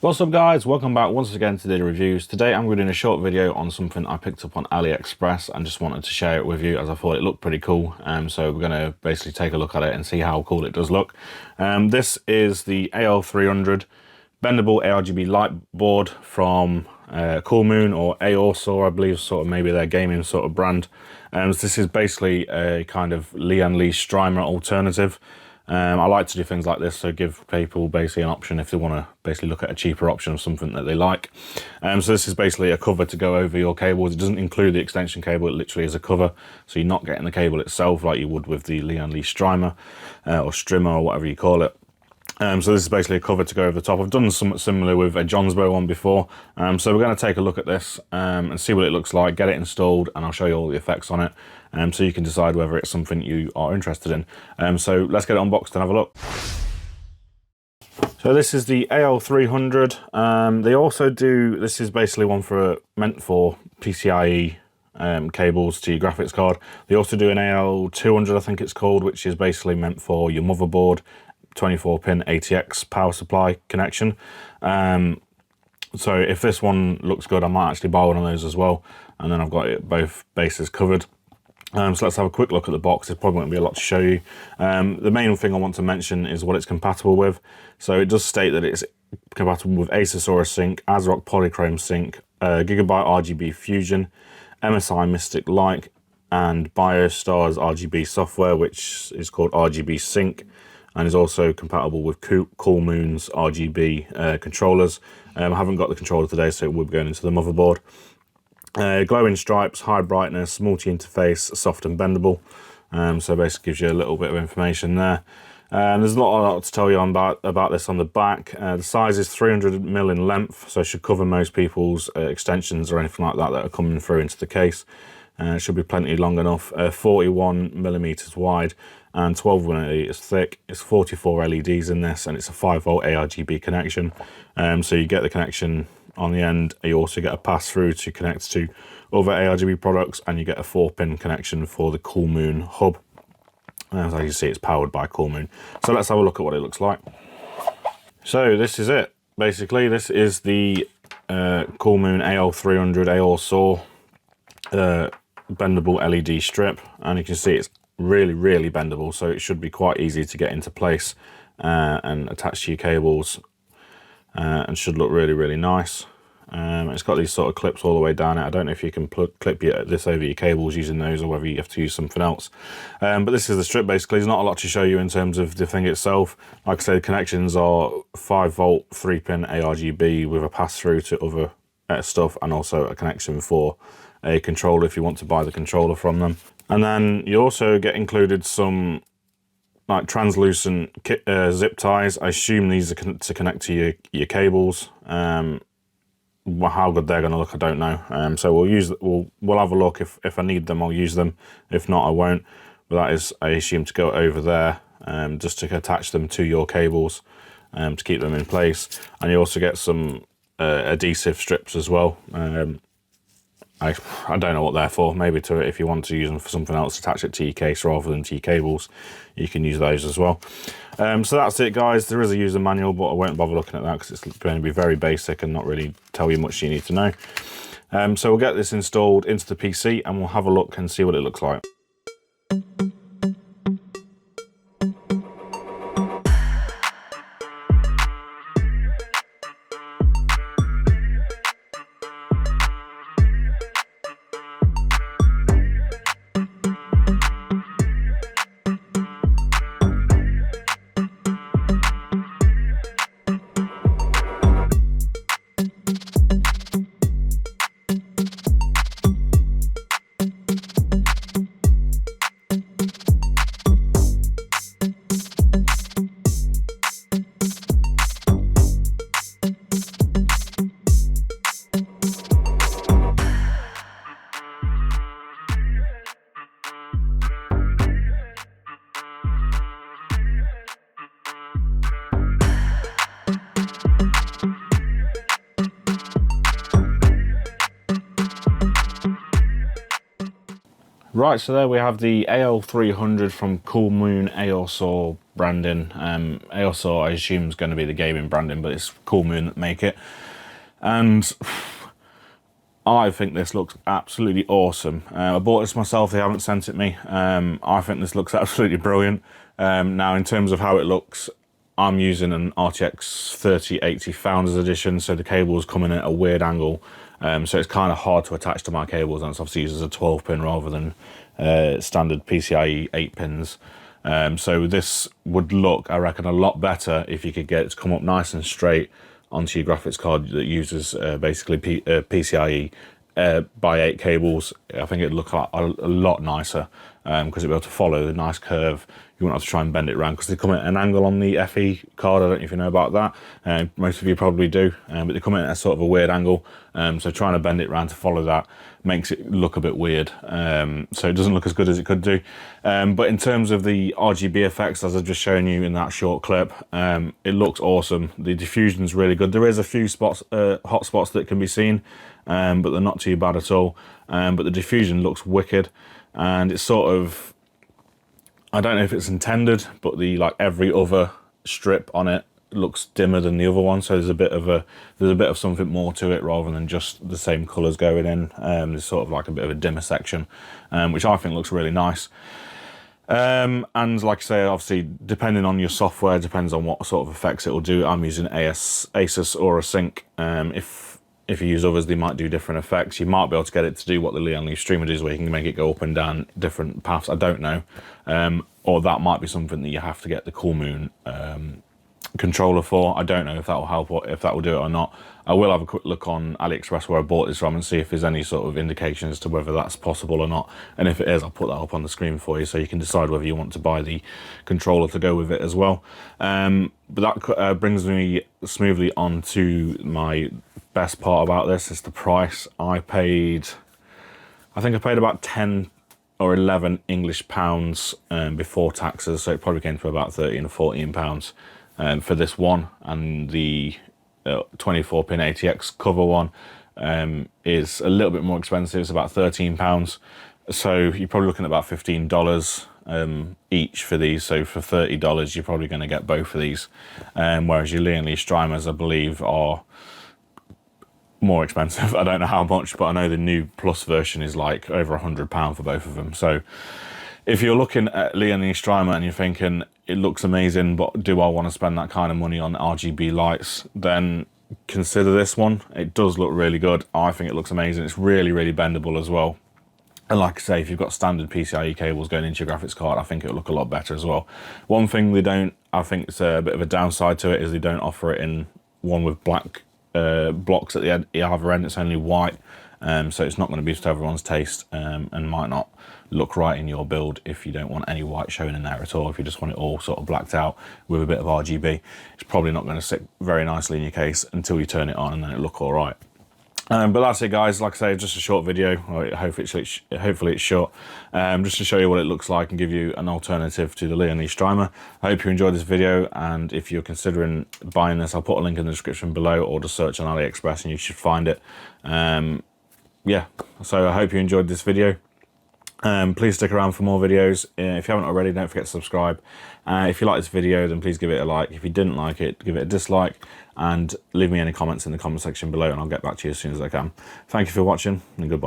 What's up guys, welcome back once again to the reviews. Today I'm doing a short video on something I picked up on AliExpress and just wanted to share it with you as I thought it looked pretty cool. So we're going to basically take a look at it and see how cool it does look. This is the AL300 bendable RGB light board from Coolmoon or Aorsor, I believe, sort of maybe their gaming sort of brand. So this is basically a kind of Lian Strimer alternative. I like to do things like this, so give people basically an option if they want to basically look at a cheaper option of something that they like. So this is basically a cover to go over your cables. It doesn't include the extension cable, it literally is a cover, so you're not getting the cable itself like you would with the Lian Strimer or Strimer or whatever you call it. So this is basically a cover to go over the top. I've done something similar with a Johnsbow one before. So we're going to take a look at this and see what it looks like, get it installed, and I'll show you all the effects on it. So you can decide whether it's something you are interested in. So let's get it unboxed and have a look. So this is the AL300. They also do, this is basically one meant for PCIe cables to your graphics card. They also do an AL200, I think it's called, which is basically meant for your motherboard, 24-pin ATX power supply connection. So if this one looks good, I might actually buy one of those as well, and then I've got both bases covered. So let's have a quick look at the box. There's probably won't be a lot to show you. The main thing I want to mention is what it's compatible with. So it does state that it's compatible with Aorsor Sync, ASRock Polychrome Sync, Gigabyte RGB Fusion, MSI Mystic Light, and BioStar's RGB software, which is called RGB Sync, and is also compatible with Coolmoon's RGB controllers. I haven't got the controller today, so it will be going into the motherboard. Glowing stripes, high brightness, multi-interface, soft and bendable. So basically gives you a little bit of information there. There's not a lot to tell you about this on the back. The size is 300mm in length, so it should cover most people's extensions or anything like that that are coming through into the case. It should be plenty long enough. 41mm wide and 12mm thick. It's 44 LEDs in this, and it's a 5V ARGB connection. So you get the connection on the end. You also get a pass through to connect to other ARGB products, and you get a 4-pin connection for the Coolmoon hub. As you see, it's powered by Coolmoon. So let's have a look at what it looks like. So this is it. Basically, this is the Coolmoon AL300 Aorsor bendable LED strip, and you can see it's really bendable, so it should be quite easy to get into place and attach to your cables, and should look really nice. It's got these sort of clips all the way down it. I don't know if you can clip this over your cables using those, or whether you have to use something else. But this is the strip basically. There's not a lot to show you in terms of the thing itself. Like I said, the connections are 5V 3-pin ARGB with a pass through to other stuff, and also a connection for a controller if you want to buy the controller from them. And then you also get included some like translucent zip ties. I assume these are to connect to your cables. How good they're going to look, I don't know. So we'll have a look. If I need them, I'll use them. If not, I won't. But that is, I assume, to go over there, just to attach them to your cables, to keep them in place. And you also get some adhesive strips as well. I don't know what they're for. Maybe if you want to use them for something else, attach it to your case rather than to your cables, you can use those as well. So that's it, guys. There is a user manual, but I won't bother looking at that because it's going to be very basic and not really tell you much you need to know. So we'll get this installed into the PC and we'll have a look and see what it looks like. Right, so there we have the AL300 from Coolmoon Aorsor branding. Aorsor, I assume, is going to be the gaming branding, but it's Coolmoon that make it. And I think this looks absolutely awesome. I bought this myself, they haven't sent it me. I think this looks absolutely brilliant. Now, in terms of how it looks, I'm using an RTX 3080 Founders Edition, so the cables come in at a weird angle. So it's kind of hard to attach to my cables, and it's obviously used as a 12 pin rather than standard PCIe 8 pins. So this would look, I reckon, a lot better if you could get it to come up nice and straight onto your graphics card that uses basically PCIe by 8 cables. I think it'd look a lot nicer because it'd be able to follow the nice curve. You wouldn't have to try and bend it around because they come at an angle on the FE card. I don't know if you know about that. Most of you probably do, but they come in at a sort of a weird angle. So trying to bend it around to follow that makes it look a bit weird. So it doesn't look as good as it could do. But in terms of the RGB effects, as I've just shown you in that short clip, it looks awesome. The diffusion's really good. There is a few spots, hot spots that can be seen, but they're not too bad at all. But the diffusion looks wicked, and it's sort of, I don't know if it's intended, but the every other strip on it looks dimmer than the other one, so there's a bit of something more to it rather than just the same colours going in. There's sort of like a bit of a dimmer section, which I think looks really nice. And like I say, obviously depending on your software, depends on what sort of effects it will do. I'm using Asus Aura Sync. If you use others, they might do different effects. You might be able to get it to do what the Lian Strimer does, where you can make it go up and down different paths. I don't know. Or that might be something that you have to get the Coolmoon controller for. I don't know if that will help or if that will do it or not. I will have a quick look on AliExpress where I bought this from and see if there's any sort of indication as to whether that's possible or not. And if it is, I'll put that up on the screen for you so you can decide whether you want to buy the controller to go with it as well. But that brings me smoothly on to my best part about this. Is the price. I think I paid about 10 or 11 English pounds before taxes, so it probably came to about 13 or 14 pounds for this one. And the 24 pin ATX cover one is a little bit more expensive. It's about 13 pounds, so you're probably looking at about $15 each for these. So for $30 you're probably going to get both of these, whereas your Lian Strimers, I believe, are more expensive. I don't know how much, but I know the new Plus version is like over £100 for both of them. So if you're looking at Lian Strimer and you're thinking it looks amazing, but do I want to spend that kind of money on RGB lights, then consider this one. It does look really good. I think it looks amazing. It's really, really bendable as well. And like I say, if you've got standard PCIe cables going into your graphics card, I think it'll look a lot better as well. One thing they don't, I think it's a bit of a downside to it, is they don't offer it in one with black blocks at the other end. It's only white, so it's not going to be to everyone's taste, and might not look right in your build if you don't want any white shown in there at all. If you just want it all sort of blacked out with a bit of RGB, it's probably not going to sit very nicely in your case until you turn it on, and then it'll look all right. But that's it, guys. Like I say, just a short video. Hopefully it's short, just to show you what it looks like and give you an alternative to the Lian Strimer. I hope you enjoyed this video, and if you're considering buying this, I'll put a link in the description below, or just search on AliExpress and you should find it. Yeah, so I hope you enjoyed this video. Please stick around for more videos. If you haven't already, don't forget to subscribe. If you like this video, then please give it a like. If you didn't like it, give it a dislike, and leave me any comments in the comment section below, and I'll get back to you as soon as I can. Thank you for watching, and goodbye.